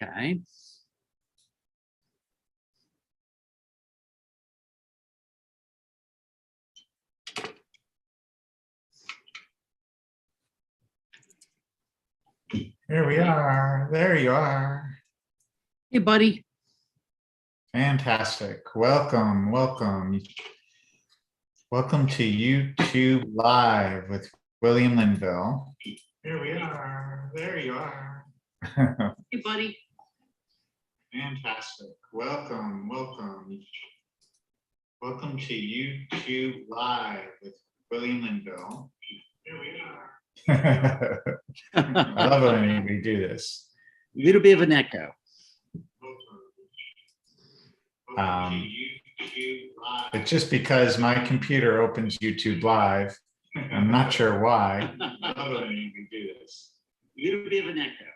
Okay. Here we are. There you are. Hey, buddy. Fantastic. Welcome, welcome. Welcome to YouTube Live with William Linville. Here we are. There you are. Hey, buddy. Fantastic. Welcome, welcome. Welcome to YouTube Live with William Linville. Here we are. I love it when we do this. A little bit of an echo. It's just because my computer opens YouTube Live. I'm not sure why. I love it when we do this. A little bit of an echo.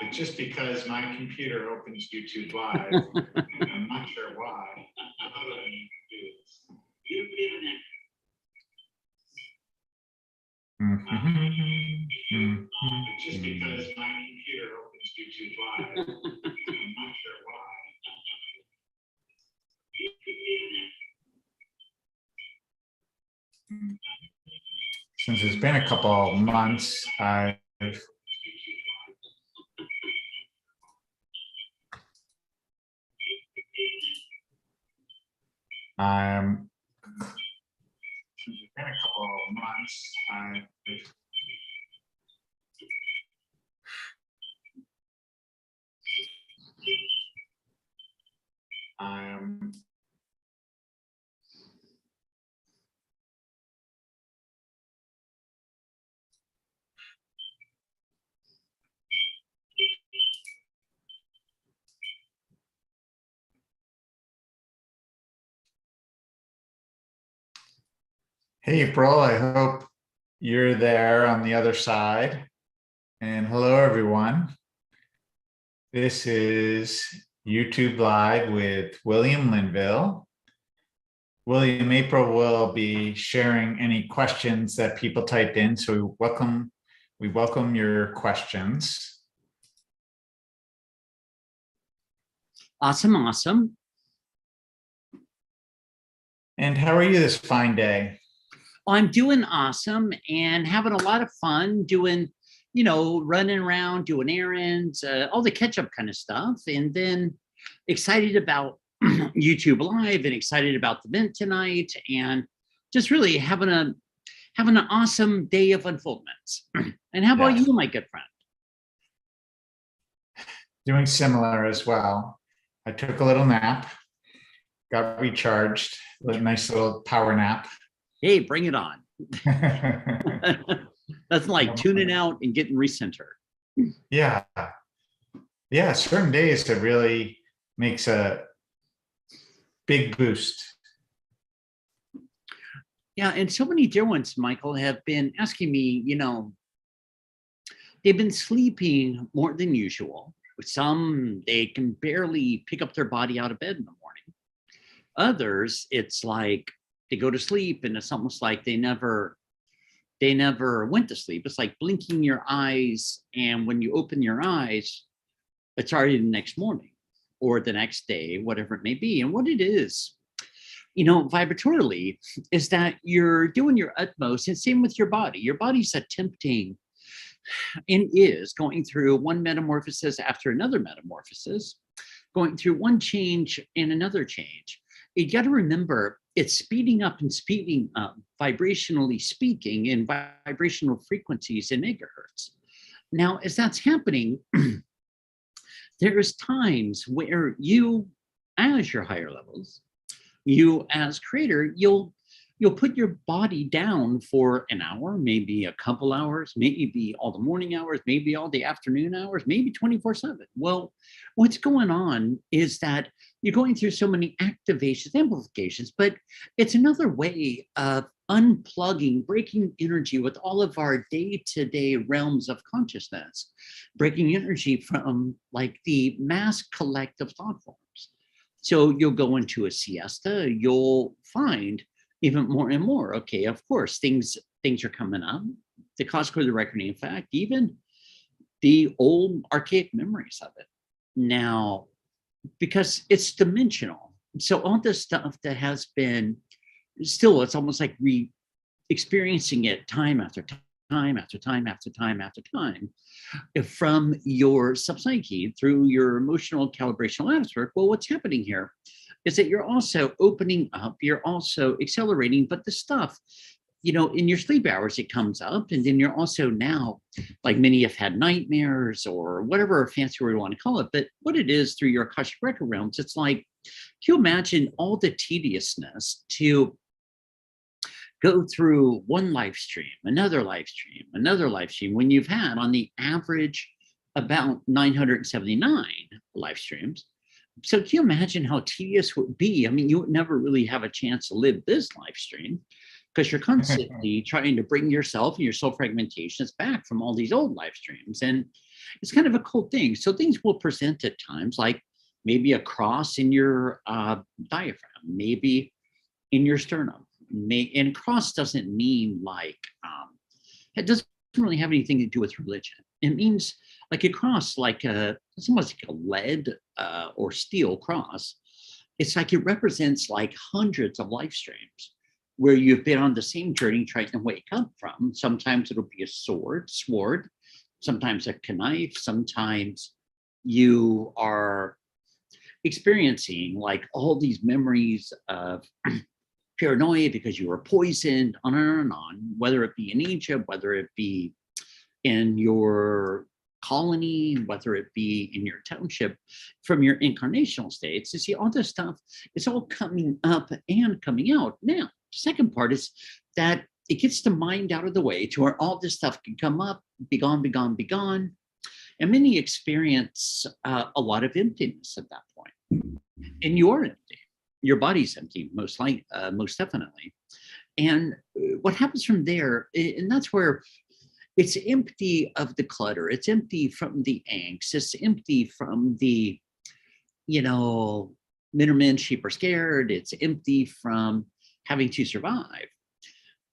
It's just because my computer opens YouTube Live. I'm not sure why. I love it when we do this. A little bit of an echo. It's just because my computer opens YouTube Live. I'm not sure why. Since it's been a couple of months, I'm Hey, April, I hope you're there on the other side. And hello, everyone. This is YouTube Live with William Linville. William, April will be sharing any questions that people typed in. So we welcome your questions. Awesome, awesome. And how are you this fine day? I'm doing awesome and having a lot of fun doing, running around, doing errands, all the catch-up kind of stuff. And then excited about YouTube Live and excited about the event tonight and just really having an awesome day of unfoldments. And how about you, my good friend? Doing similar as well. I took a little nap, got recharged, a nice little power nap. Hey, bring it on. That's like tuning out and getting recentered. Yeah. Yeah, certain days it really makes a big boost. Yeah, and so many dear ones, Michael, have been asking me, they've been sleeping more than usual. Some, they can barely pick up their body out of bed in the morning. Others, it's like they go to sleep and it's almost like they never went to sleep. It's like blinking your eyes, and when you open your eyes, it's already the next morning or the next day, whatever it may be. And what it is, vibratorily, is that you're doing your utmost, and same with your body. Your body's attempting and is going through one metamorphosis after another metamorphosis, going through one change and another change. You got to remember, it's speeding up and speeding up, vibrationally speaking, in vibrational frequencies in megahertz. Now, as that's happening, there's times where you, as your higher levels, you as creator, you'll put your body down for an hour, maybe a couple hours, maybe all the morning hours, maybe all the afternoon hours, maybe 24/7. Well, what's going on is that you're going through so many activations, amplifications, but it's another way of unplugging, breaking energy with all of our day-to-day realms of consciousness, breaking energy from like the mass collective thought forms. So you'll go into a siesta, you'll find even more and more, okay, of course, things are coming up, the cosmic core of the reckoning. In fact, even the old archaic memories of it. Now, because it's dimensional. So all this stuff that has been still, it's almost like experiencing it time after time after time after time after time from your subpsyche through your emotional calibrational lattice work. Well, what's happening here is that you're also opening up, you're also accelerating, but the stuff, you know, in your sleep hours, it comes up. And then you're also now, like many have had nightmares or whatever fancy word you want to call it. But what it is through your Akashic record realms, it's like, can you imagine all the tediousness to go through one live stream, another live stream, another live stream, when you've had on the average about 979 live streams. So can you imagine how tedious it would be? I mean, you would never really have a chance to live this live stream because you're constantly trying to bring yourself and your soul fragmentations back from all these old live streams. And it's kind of a cool thing. So things will present at times like maybe a cross in your diaphragm, maybe in your sternum. And cross doesn't mean like, it doesn't really have anything to do with religion. It means like a cross, like it's almost like a lead or steel cross. It's like it represents like hundreds of life streams where you've been on the same journey trying to wake up from. Sometimes it'll be a sword, sometimes a knife, sometimes you are experiencing like all these memories of paranoia because you were poisoned, on and on, whether it be in Egypt, whether it be in your colony, whether it be in your township, from your incarnational states. You see, all this stuff is all coming up and coming out. Now, the second part is that it gets the mind out of the way to where all this stuff can come up, be gone, be gone, be gone. And many experience a lot of emptiness at that point. And you are empty. Your body's empty, most definitely. And what happens from there, and that's where it's empty of the clutter. It's empty from the angst. It's empty from the, you know, men are men, sheep are scared. It's empty from having to survive.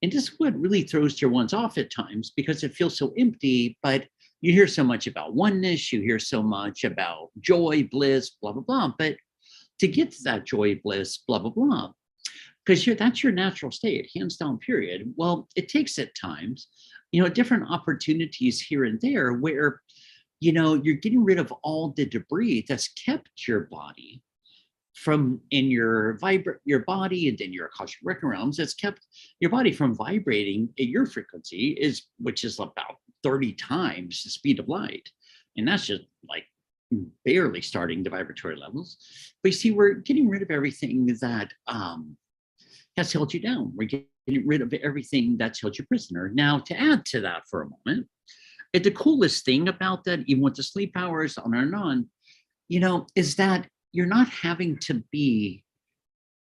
And this is what really throws your ones off at times because it feels so empty, but you hear so much about oneness, you hear so much about joy, bliss, blah, blah, blah. But to get to that joy, bliss, blah, blah, blah, because that's your natural state, hands down, period. Well, it takes at times, you know, different opportunities here and there where, you know, you're getting rid of all the debris that's kept your body from in your body and then your Akashic record realms that's kept your body from vibrating at your frequency, which is about 30 times the speed of light. And that's just like barely starting the vibratory levels. But you see, we're getting rid of everything that has held you down. We're getting rid of everything that's held you prisoner. Now, to add to that for a moment, the coolest thing about that, even with the sleep hours, on and on, you know, is that you're not having to be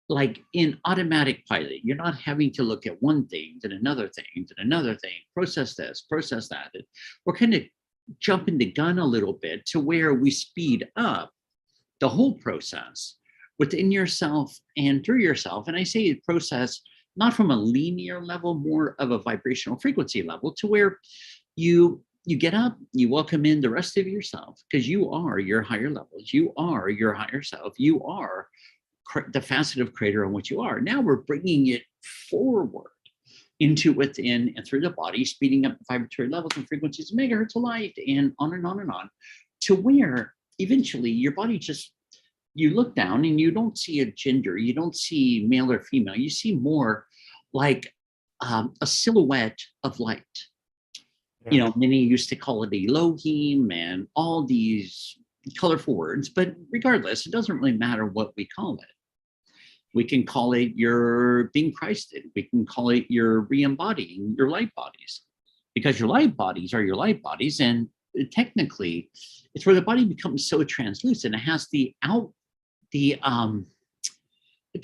like in automatic pilot. You're not having to look at one thing, then another thing, then another thing, process this, process that. We're kind of jumping the gun a little bit to where we speed up the whole process within yourself and through yourself. And I say process not from a linear level, more of a vibrational frequency level, to where you get up, you welcome in the rest of yourself, because you are your higher levels, you are your higher self, you are the facet of creator on what you are. Now we're bringing it forward into within and through the body, speeding up the vibratory levels and frequencies of megahertz of light, and on and on and on, to where eventually your body just, you look down and you don't see a gender, you don't see male or female, you see more like a silhouette of light. Yeah. You know, many used to call it Elohim and all these colorful words, but regardless, it doesn't really matter what we call it. We can call it your being Christed. We can call it your re-embodying your light bodies, because your light bodies are your light bodies. And technically, it's where the body becomes so translucent. It has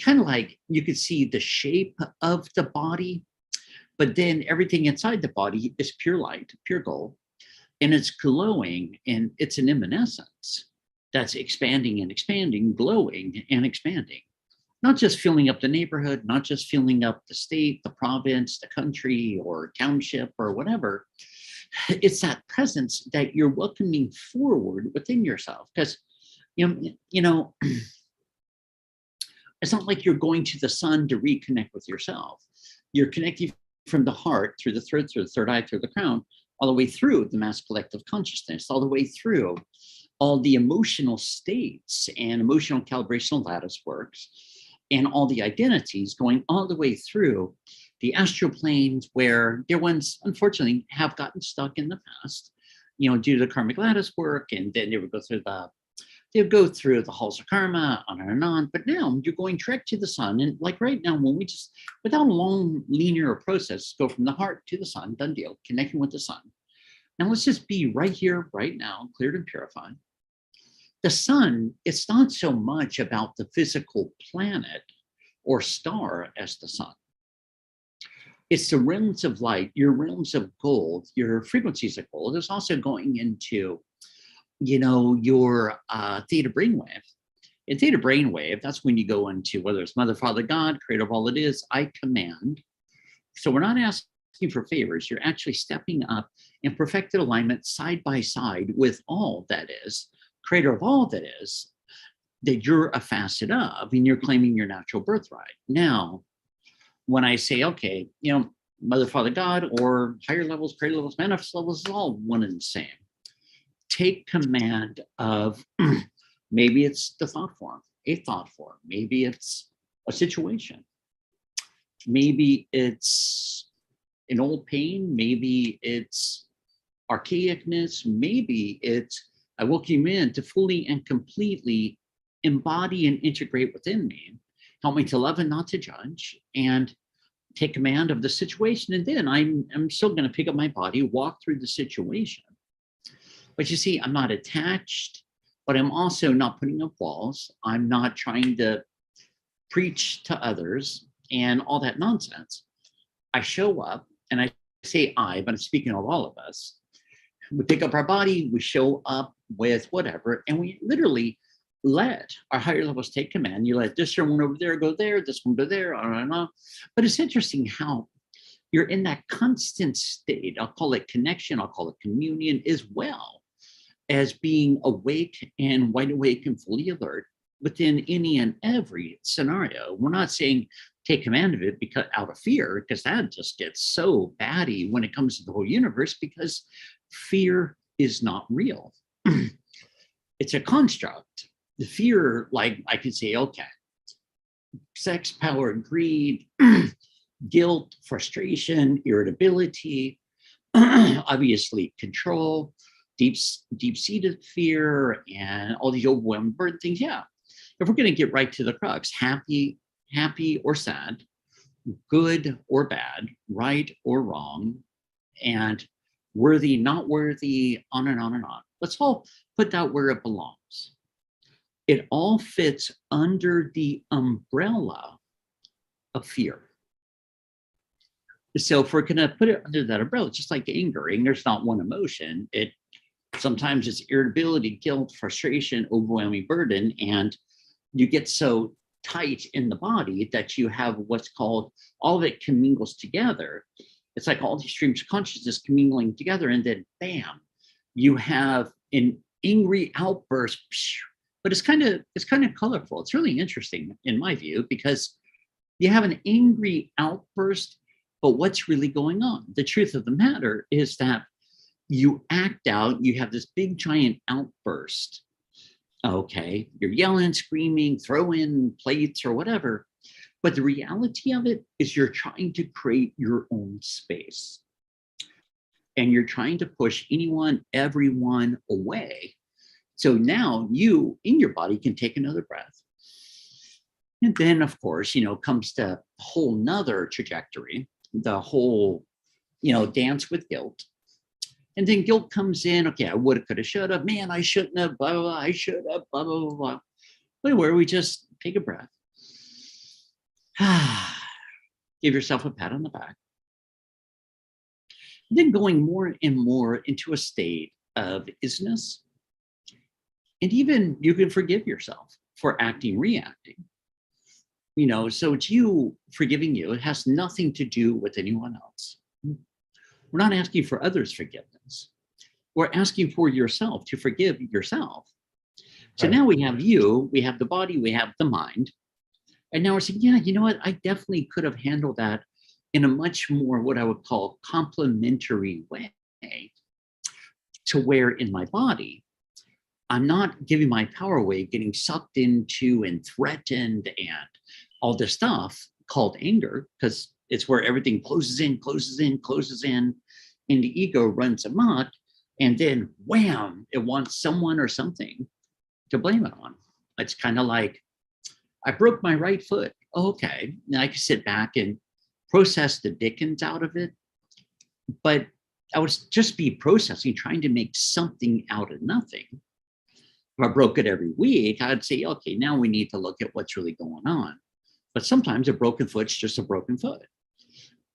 kind of like you could see the shape of the body, but then everything inside the body is pure light, pure gold, and it's glowing, and it's an evanescence that's expanding and expanding, glowing and expanding. not just filling up the neighborhood, not just filling up the state, the province, the country, or township, or whatever. It's that presence that you're welcoming forward within yourself. Because you know, it's not like you're going to the sun to reconnect with yourself. You're connecting from the heart through the third eye, through the crown, all the way through the mass collective consciousness, all the way through all the emotional states and emotional calibrational lattice works, and all the identities going all the way through the astral planes, where dear ones, unfortunately, have gotten stuck in the past, due to the karmic lattice work, and then they would go through the halls of karma, on and on. But now you're going direct to the sun. And like right now, when we just, without a long linear process, go from the heart to the sun, done deal, connecting with the sun. Now let's just be right here, right now, cleared and purified. The sun, it's not so much about the physical planet or star as the sun. It's the realms of light, your realms of gold, your frequencies of gold. It's also going into your theta brainwave. In theta brainwave, that's when you go into, whether it's Mother, Father, God, creator of all it is, I command. So we're not asking for favors. You're actually stepping up in perfected alignment side by side with all that is, creator of all that is, that you're a facet of, and you're claiming your natural birthright. Now, when I say, okay, Mother, Father, God, or higher levels, creator levels, manifest levels, is all one and the same. Take command of, maybe it's the thought form, a thought form. Maybe it's a situation. Maybe it's an old pain. Maybe it's archaicness. Maybe it's, I woke you in to fully and completely embody and integrate within me. Help me to love and not to judge, and take command of the situation. And then I'm still going to pick up my body, walk through the situation. But you see, I'm not attached, but I'm also not putting up walls. I'm not trying to preach to others and all that nonsense. I show up, and I say I, but I'm speaking of all of us. We pick up our body, we show up with whatever, and we literally let our higher levels take command. You let this one over there go there, this one go there, on and on. But it's interesting how you're in that constant state. I'll call it connection, I'll call it communion, as well as being awake and wide awake and fully alert within any and every scenario. We're not saying take command of it because out of fear, because that just gets so batty when it comes to the whole universe, because fear is not real. It's a construct. The fear, like I could say, okay, sex, power, greed, guilt, frustration, irritability, obviously control, deep-seated fear, and all these overwhelming burden things. Yeah, if we're going to get right to the crux, happy or sad, good or bad, right or wrong, and worthy, not worthy, on and on and on. Let's all put that where it belongs. It all fits under the umbrella of fear. So if we're going to put it under that umbrella, just like anger, anger's not one emotion. Sometimes it's irritability, guilt, frustration, overwhelming burden, and you get so tight in the body that you have what's called, all of it commingles together. It's like all these streams of consciousness commingling together, and then bam, you have an angry outburst. But it's kind of colorful. It's really interesting in my view, because you have an angry outburst, but what's really going on? The truth of the matter is that you act out, you have this big giant outburst. Okay, you're yelling, screaming, throwing plates or whatever. But the reality of it is you're trying to create your own space. And you're trying to push anyone, everyone away. So now you, in your body, can take another breath. And then, of course, comes the whole nother trajectory, the whole, dance with guilt. And then guilt comes in. Okay, I woulda, coulda, shoulda. Man, I shouldn't have, blah, blah, blah. I should have, blah, blah, blah, blah. But where we just take a breath. Give yourself a pat on the back. And then going more and more into a state of isness. And even you can forgive yourself for acting, reacting. So it's you forgiving you. It has nothing to do with anyone else. We're not asking for others' forgiveness. We're asking for yourself to forgive yourself. So Right. now we have you, we have the body, we have the mind. And now we're saying, yeah, you know what? I definitely could have handled that in a much more what I would call complementary way, to where in my body, I'm not giving my power away, getting sucked into and threatened and all this stuff called anger, because it's where everything closes in, and the ego runs amok. And then wham, it wants someone or something to blame it on. It's kind of like, I broke my right foot. Okay. Now I can sit back and process the dickens out of it. But I would just be processing, trying to make something out of nothing. If I broke it every week, I'd say, okay, now we need to look at what's really going on. But sometimes a broken foot's just a broken foot.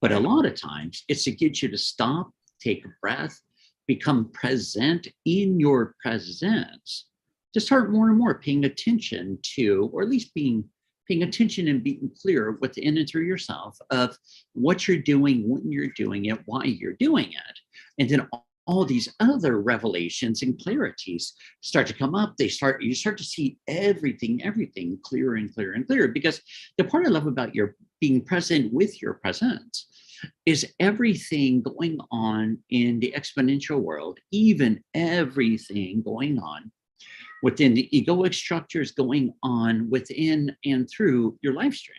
But a lot of times it's to get you to stop, take a breath, become present in your presence, to start more and more paying attention to, or at least paying attention and being clear within and through yourself of what you're doing, when you're doing it, why you're doing it. And then all these other revelations and clarities start to come up. You start to see everything clearer and clearer and clearer. Because the part I love about your being present with your presence is everything going on in the exponential world, even everything going on within the egoic structures going on within and through your live stream.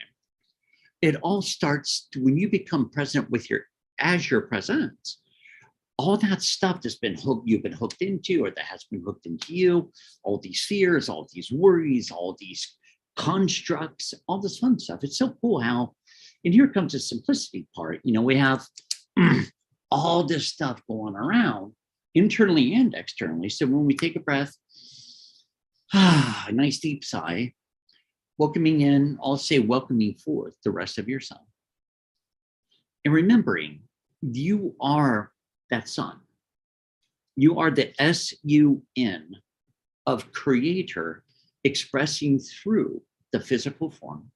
It all starts when you become present with your presence. All that stuff that's you've been hooked into, or that has been hooked into you, all these fears, all these worries, all these constructs, all this fun stuff. It's so cool how, and here comes the simplicity part. We have all this stuff going around internally and externally. So when we take a breath, a nice deep sigh, welcoming in, I'll say welcoming forth the rest of yourself. And remembering you are that sun. You are the SUN of creator expressing through the physical form.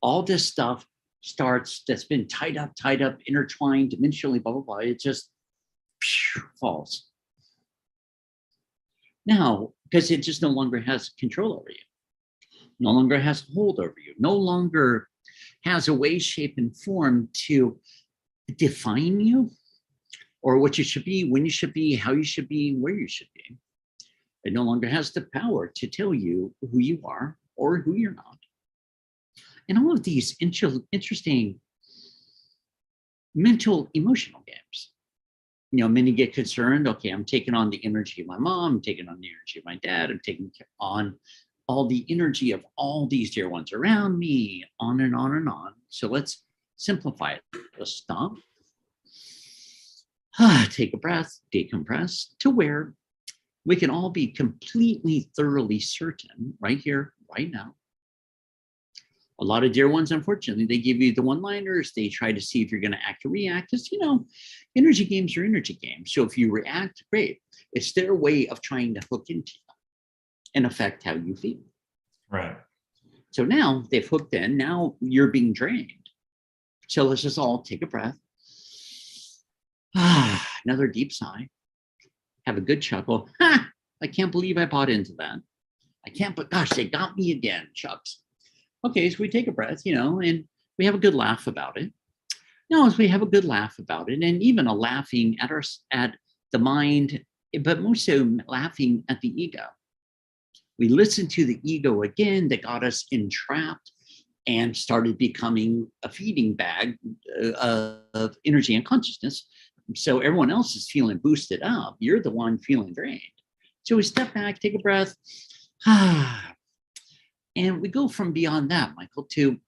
All this stuff that's been tied up, intertwined, dimensionally, blah, blah, blah. It just falls. Now, because it just no longer has control over you, no longer has hold over you, no longer has a way, shape, and form to define you, or what you should be, when you should be, how you should be, where you should be. It no longer has the power to tell you who you are or who you're not. And all of these interesting mental, emotional games. Many get concerned, okay, I'm taking on the energy of my mom, I'm taking on the energy of my dad, I'm taking on all the energy of all these dear ones around me, on and on and on. So let's simplify it. Let's stop. Take a breath, decompress, to where we can all be completely, thoroughly certain right here, right now. A lot of dear ones, unfortunately, they give you the one-liners. They try to see if you're going to act or react. Because, energy games are energy games. So if you react, great. It's their way of trying to hook into you and affect how you feel. Right. So now they've hooked in. Now you're being drained. So let's just all take a breath. Another deep sigh. Have a good chuckle. I can't believe I bought into that. But gosh, they got me again, shucks. Okay, so we take a breath, and we have a good laugh about it. No, as we have a good laugh about it, and even a laughing at the mind, but more so laughing at the ego. We listen to the ego again that got us entrapped and started becoming a feeding bag of energy and consciousness. So everyone else is feeling boosted up. You're the one feeling drained. So we step back, take a breath. And we go from beyond that, Michael, to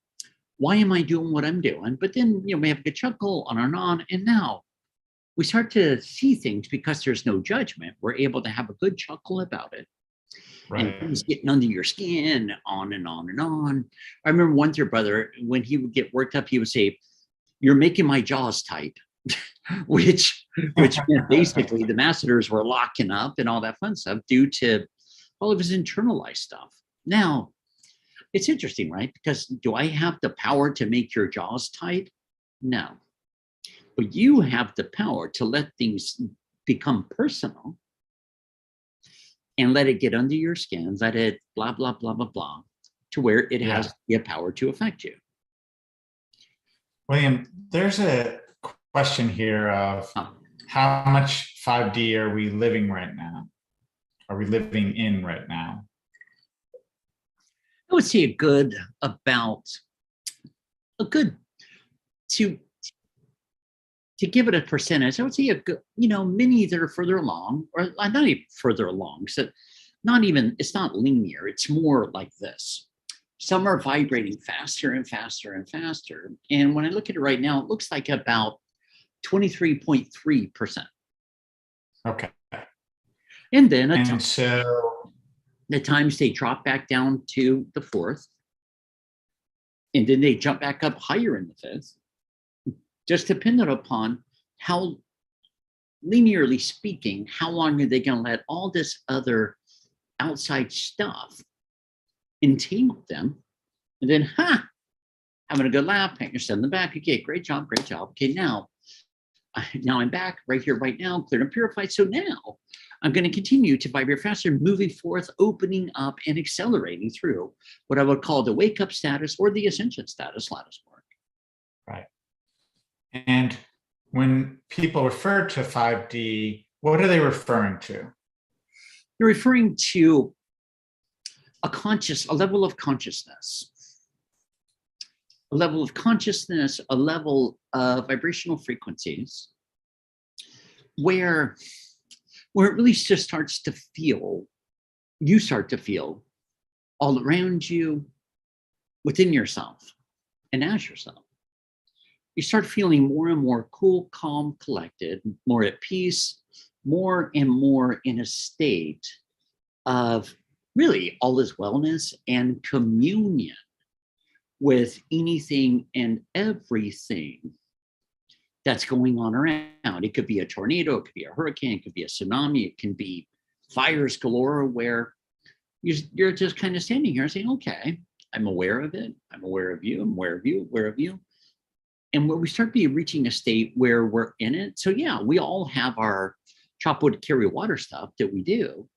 why am I doing what I'm doing? But then, we have a good chuckle on and on. And now we start to see things because there's no judgment. We're able to have a good chuckle about it. Right. And things getting under your skin, on and on and on. I remember one dear brother, when he would get worked up, he would say, "You're making my jaws tight," which meant basically the masseters were locking up and all that fun stuff due to all of his internalized stuff. Now, It's interesting, right? Because do I have the power to make your jaws tight? No. But you have the power to let things become personal and let it get under your skin, let it blah, blah, blah, blah, blah, to where it Yeah. has the power to affect you. William, there's a question here of how much 5D are we living right now? Are we living in right now? I would say a good to give it a percentage, I would say a good, many that are further along, or not even further along. So it's not linear. It's more like this. Some are vibrating faster and faster and faster. And when I look at it right now, it looks like about 23.3%. Okay. And then the times they drop back down to the fourth, and then they jump back up higher in the fifth, just dependent upon how, linearly speaking, how long are they going to let all this other outside stuff entangle them, and then having a good laugh, pat yourself in the back. Okay, great job, great job. Okay, now I'm back right here, right now, cleared and purified. So now I'm going to continue to vibrate faster, moving forth, opening up and accelerating through what I would call the wake up status or the ascension status lattice work. Right. And when people refer to 5D, what are they referring to? You're referring to a level of consciousness, a level of vibrational frequencies where it really just starts to feel, you start to feel all around you, within yourself, and as yourself. You start feeling more and more cool, calm, collected, more at peace, more and more in a state of really all is wellness and communion with anything and everything that's going on around. It could be a tornado, it could be a hurricane, it could be a tsunami, it can be fires galore, where you're just kind of standing here saying, okay, I'm aware of it, I'm aware of you, I'm aware of you, aware of you. And where we start reaching a state where we're in it. So yeah, we all have our chop wood, carry water stuff that we do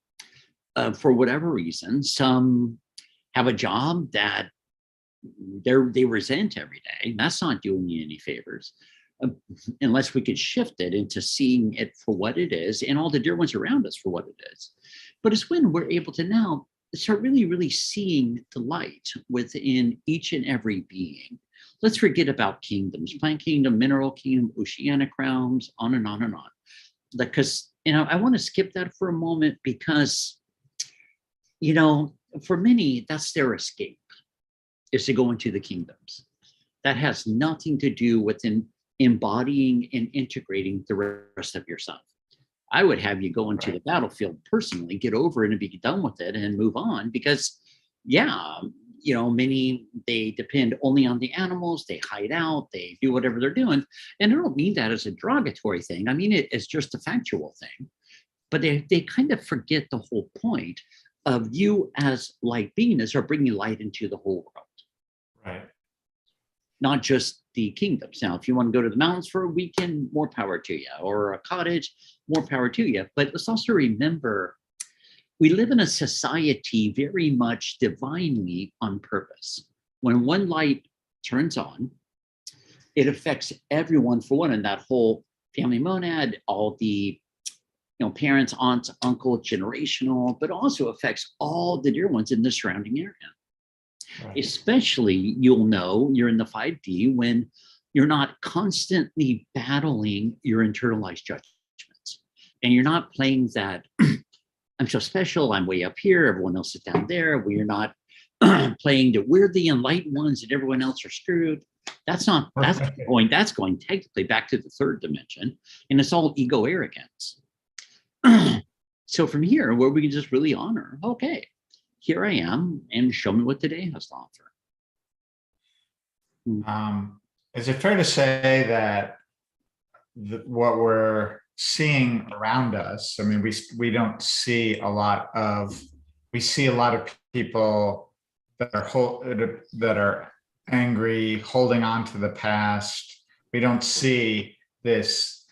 for whatever reason. Some have a job that they resent every day. That's not doing you any favors, unless we could shift it into seeing it for what it is, and all the dear ones around us for what it is. But it's when we're able to now start really, really seeing the light within each and every being. Let's forget about kingdoms, plant kingdom, mineral kingdom, oceanic realms, on and on and on. Because, I want to skip that for a moment because, for many, that's their escape, is to go into the kingdoms. That has nothing to do with embodying and integrating the rest of yourself. I would have you go into the battlefield personally, get over it and be done with it and move on, because many, they depend only on the animals, they hide out, they do whatever they're doing. And I don't mean that as a derogatory thing. I mean it as just a factual thing. But they kind of forget the whole point of you as light beings are bringing light into the whole world. Right. Not just the kingdoms. Now, if you want to go to the mountains for a weekend, more power to you, or a cottage, more power to you. But let's also remember, we live in a society very much divinely on purpose. When one light turns on, it affects everyone for one, and that whole family monad, all the parents, aunts, uncle, generational, but also affects all the dear ones in the surrounding area. Right. Especially, you'll know you're in the 5D when you're not constantly battling your internalized judgments, and you're not playing that I'm so special, I'm way up here, everyone else is down there. We're not playing that we're the enlightened ones and everyone else are screwed. That's going technically back to the third dimension, and it's all ego arrogance. So from here, where we can just really honor, okay, here I am, and show me what today has to offer. Is it fair to say that what we're seeing around us, I mean, we don't see a lot of, we see a lot of people that are angry, holding on to the past. We don't see this.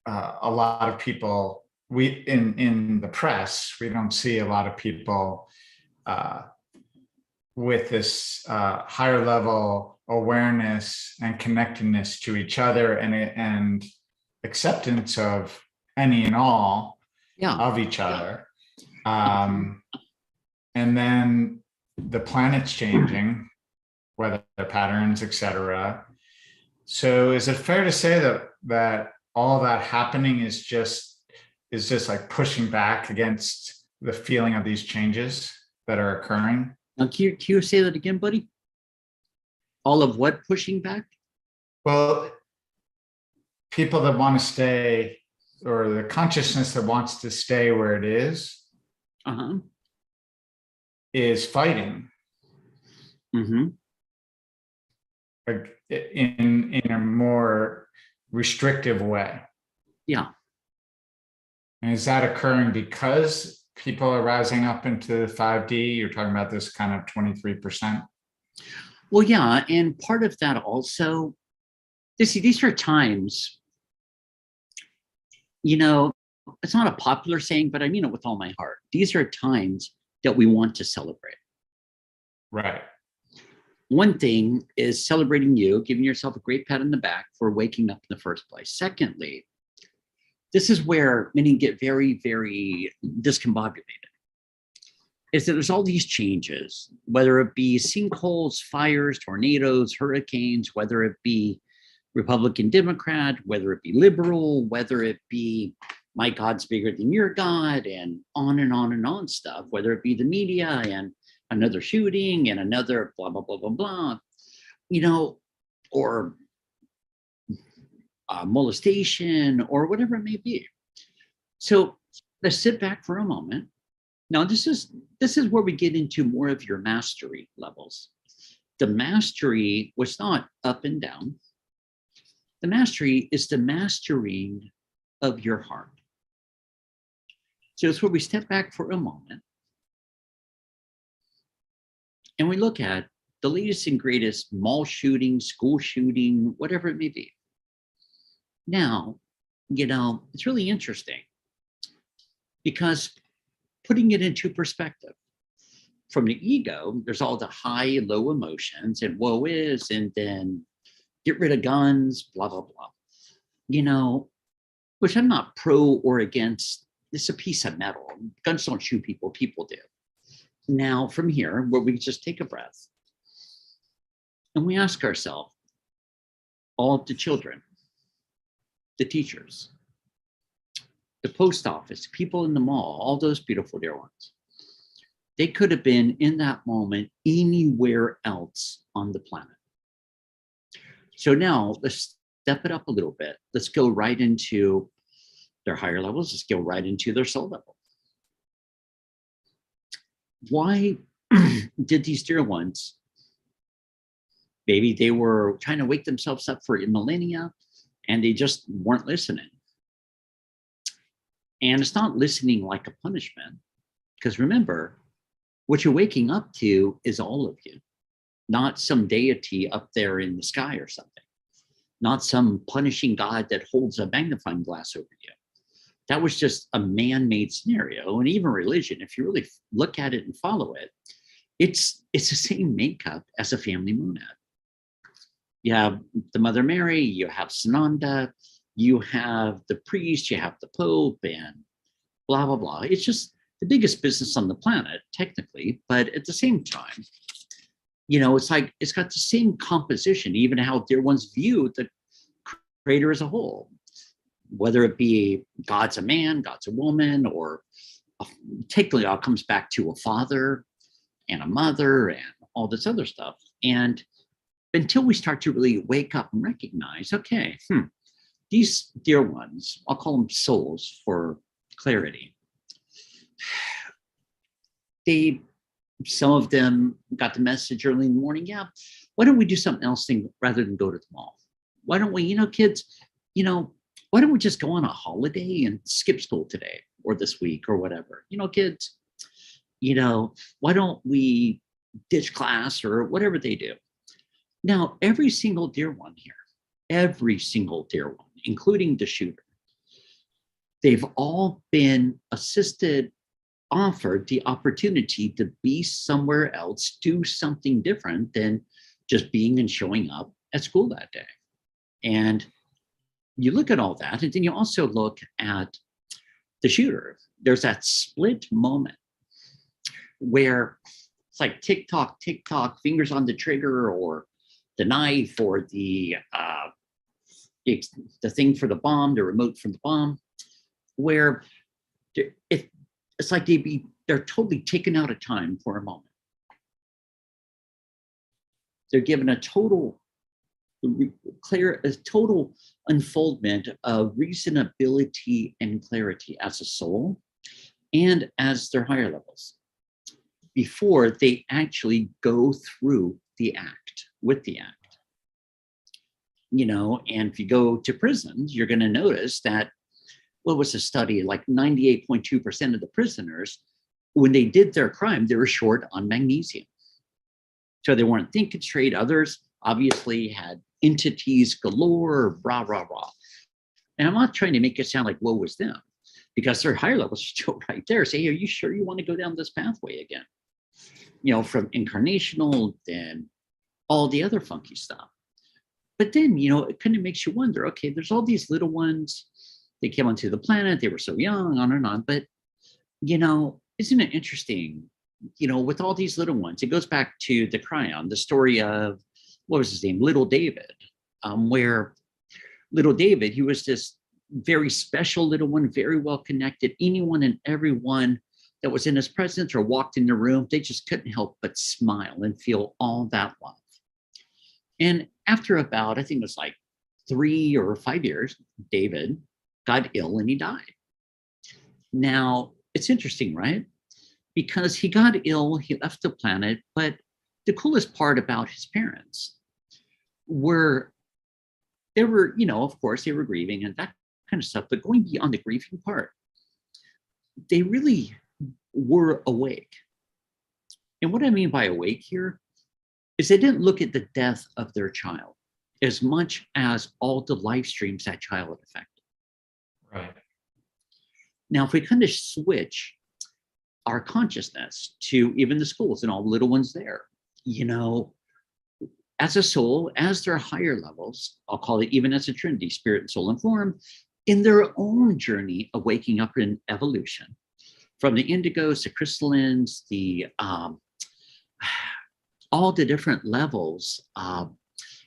A lot of people in the press, we don't see a lot of people with this higher level awareness and connectedness to each other and acceptance of any and all of each other. And then the planet's changing, weather patterns, etc. So is it fair to say that all that happening is just like pushing back against the feeling of these changes that are occurring? Now, can you say that again, buddy? All of what pushing back? Well, people that want to stay, or the consciousness that wants to stay where it is fighting. Like in a more restrictive way. Yeah. And is that occurring because people are rising up into 5D? You're talking about this kind of 23%. Well, yeah, and part of that also, these are times, it's not a popular saying, but I mean it with all my heart. These are times that we want to celebrate. Right. One thing is celebrating you, giving yourself a great pat on the back for waking up in the first place. Secondly, this is where many get very, very discombobulated, is that there's all these changes, whether it be sinkholes, fires, tornadoes, hurricanes, whether it be Republican, Democrat, whether it be liberal, whether it be my God's bigger than your God, and on and on stuff, whether it be the media and another shooting and another blah, blah, blah, blah, blah, or molestation or whatever it may be. So let's sit back for a moment. Now, this is where we get into more of your mastery levels. The mastery was not up and down. The mastery is the mastering of your heart. So it's where we step back for a moment and we look at the latest and greatest mall shooting, school shooting, whatever it may be. Now, it's really interesting because putting it into perspective, from the ego, there's all the high and low emotions and woe is, and then get rid of guns, blah, blah, blah. Which I'm not pro or against. It's a piece of metal. Guns don't shoot people, people do. Now, from here, where we just take a breath and we ask ourselves, all of the children, the teachers, the post office, people in the mall, all those beautiful dear ones, they could have been in that moment anywhere else on the planet. So now let's step it up a little bit. Let's go right into their higher levels. Let's go right into their soul level. Why did these dear ones, maybe they were trying to wake themselves up for millennia and they just weren't listening? And it's not listening like a punishment, because remember, what you're waking up to is all of you, not some deity up there in the sky or something, not some punishing God that holds a magnifying glass over you. That was just a man-made scenario. And even religion, if you really look at it and follow it, it's the same makeup as a family monad. You have the Mother Mary, you have Sananda, you have the priest, you have the Pope, and blah, blah, blah. It's just the biggest business on the planet, technically. But at the same time, it's like it's got the same composition, even how dear ones view the creator as a whole, whether it be God's a man, God's a woman, or technically all comes back to a father and a mother and all this other stuff. And until we start to really wake up and recognize, okay, these dear ones, I'll call them souls for clarity. Some of them got the message early in the morning. Yeah, why don't we do something else rather than go to the mall? Why don't we, kids, why don't we just go on a holiday and skip school today or this week or whatever? Kids, why don't we ditch class or whatever they do. Now, every single dear one here, every single dear one, including the shooter, they've all been offered the opportunity to be somewhere else, do something different than just being and showing up at school that day. And you look at all that, and then you also look at the shooter. There's that split moment where it's like tick tock, fingers on the trigger or the knife or the thing for the bomb, the remote for the bomb, where it's like they're totally taken out of time for a moment. They're given a total unfoldment of reasonability and clarity as a soul and as their higher levels before they actually go through the act with the act. And if you go to prisons, you're going to notice that what was a study, like 98.2% of the prisoners, when they did their crime, they were short on magnesium. So they weren't thinking straight. Others obviously had entities galore, rah, rah, rah. And I'm not trying to make it sound like woe was them, because their higher levels are still right there. Say, are you sure you want to go down this pathway again? From incarnational and all the other funky stuff. But then, it kind of makes you wonder, okay, there's all these little ones. They came onto the planet. They were so young, on and on. But, isn't it interesting, with all these little ones? It goes back to the Cryon, the story of, what was his name? Little David, where little David, he was this very special little one, very well connected. Anyone and everyone that was in his presence or walked in the room, they just couldn't help but smile and feel all that love. And after about, I think it was like 3 or 5 years, David got ill and he died. Now, it's interesting, right? Because he got ill, he left the planet, but the coolest part about his parents were, of course, they were grieving and that kind of stuff, but going beyond the grieving part, they really were awake. And what I mean by awake here is they didn't look at the death of their child as much as all the life streams that child affected. Right. Now, if we kind of switch our consciousness to even the schools and all the little ones there, as a soul, as their higher levels, I'll call it even as a trinity, spirit and soul and form, in their own journey of waking up in evolution, from the indigos to crystallines, all the different levels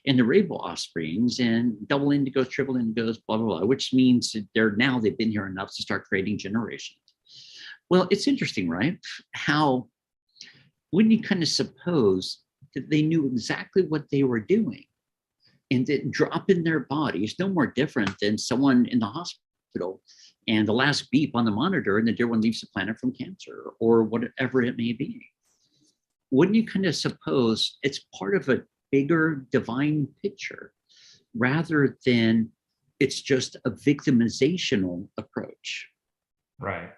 in the rainbow offsprings and double indigos, triple indigos, blah, blah, blah, which means that they've been here enough to start creating generations. Well, it's interesting, right? How, wouldn't you kind of suppose that they knew exactly what they were doing and that drop in their bodies, no more different than someone in the hospital and the last beep on the monitor and the dear one leaves the planet from cancer or whatever it may be. Wouldn't you kind of suppose it's part of a bigger divine picture rather than it's just a victimizational approach? Right.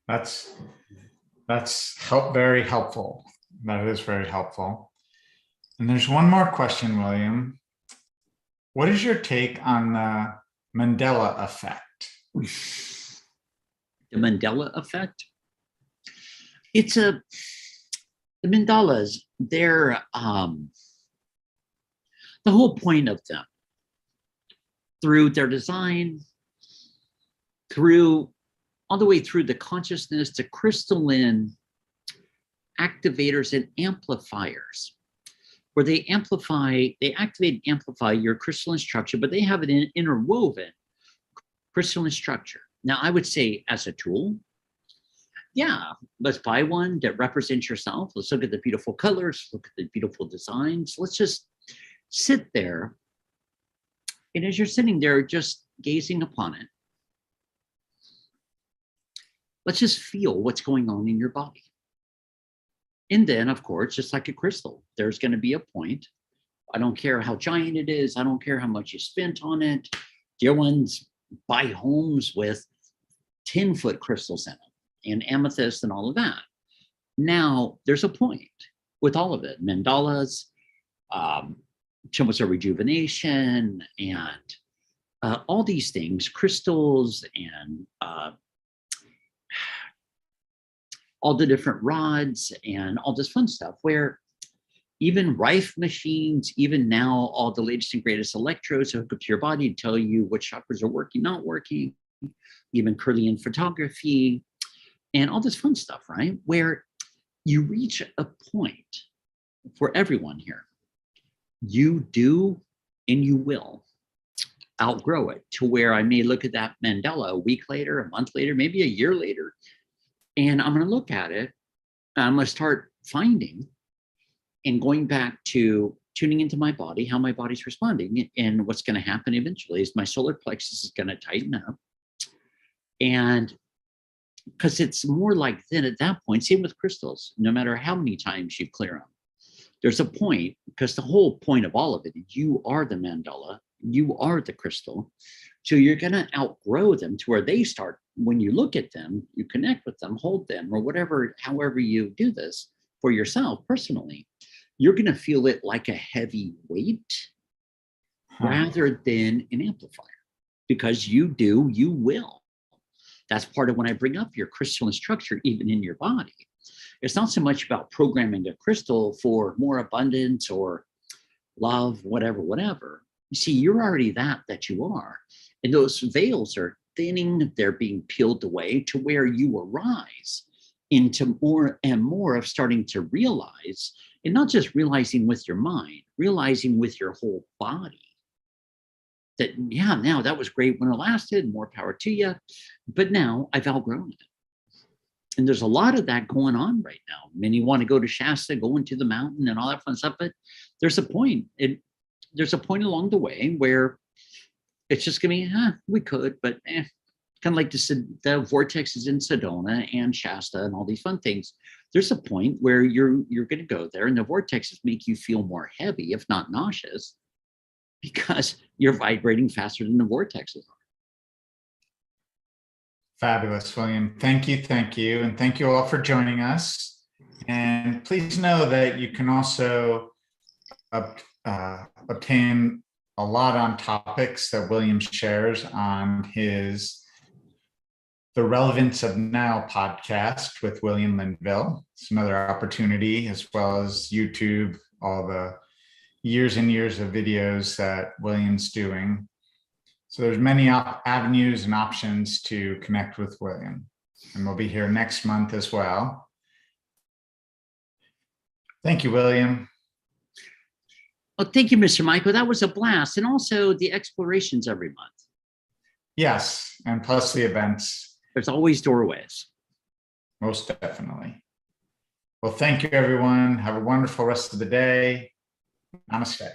That's very helpful. That is very helpful. And there's one more question, William. What is your take on the Mandela effect? The Mandela effect? The mandalas, they're the whole point of them, through their design, all the way through the consciousness to crystalline activators and amplifiers, where they activate and amplify your crystalline structure, but they have an interwoven crystalline structure. Now, I would say as a tool, yeah, let's buy one that represents yourself. Let's look at the beautiful colors, look at the beautiful designs. Let's just sit there. And as you're sitting there, just gazing upon it, let's just feel what's going on in your body. And then, of course, just like a crystal, there's going to be a point. I don't care how giant it is. I don't care how much you spent on it. Dear ones buy homes with 10-foot crystals in them and amethyst and all of that. Now, there's a point with all of it. Mandalas, symbols of rejuvenation, and all these things, crystals, and all the different rods, and all this fun stuff, where even Rife machines, even now, all the latest and greatest electrodes hook up to your body to tell you what chakras are working, not working, even Kirlian photography, and all this fun stuff, right? Where you reach a point for everyone here. You do and you will outgrow it to where I may look at that mandala a week later, a month later, maybe a year later, and I'm going to look at it and I'm going to start finding and going back to tuning into my body, how my body's responding, and what's going to happen eventually is my solar plexus is going to tighten up. And because it's more like then at that point, same with crystals, no matter how many times you clear them, there's a point, because the whole point of all of it, you are the mandala, you are the crystal. So you're going to outgrow them to where they start, when you look at them, you connect with them, hold them, or whatever, however you do this for yourself personally, you're going to feel it like a heavy weight rather than an amplifier, because you do, you will. That's part of when I bring up your crystalline structure, even in your body. It's not so much about programming a crystal for more abundance or love, whatever. You see, you're already that you are. And those veils are thinning, they're being peeled away to where you arise into more and more of starting to realize, and not just realizing with your mind, realizing with your whole body. That, yeah, now that was great when it lasted, more power to you, but now I've outgrown it. And there's a lot of that going on right now. Many want to go to Shasta, go into the mountain and all that fun stuff, but there's a point. There's a point along the way where it's just going to be, we could, but kind of like the vortexes in Sedona and Shasta and all these fun things. There's a point where you're going to go there and the vortexes make you feel more heavy, if not nauseous, because you're vibrating faster than the vortexes are. Fabulous, William. Thank you. And thank you all for joining us. And please know that you can also obtain a lot on topics that William shares on his The Relevance of Now podcast with William Linville. It's another opportunity, as well as YouTube, all the years and years of videos that William's doing. So there's many avenues and options to connect with William. And we'll be here next month as well. Thank you, William. Well, thank you, Mr. Michael. That was a blast. And also the explorations every month. Yes, and plus the events. There's always doorways. Most definitely. Well, thank you, everyone. Have a wonderful rest of the day. Namaste.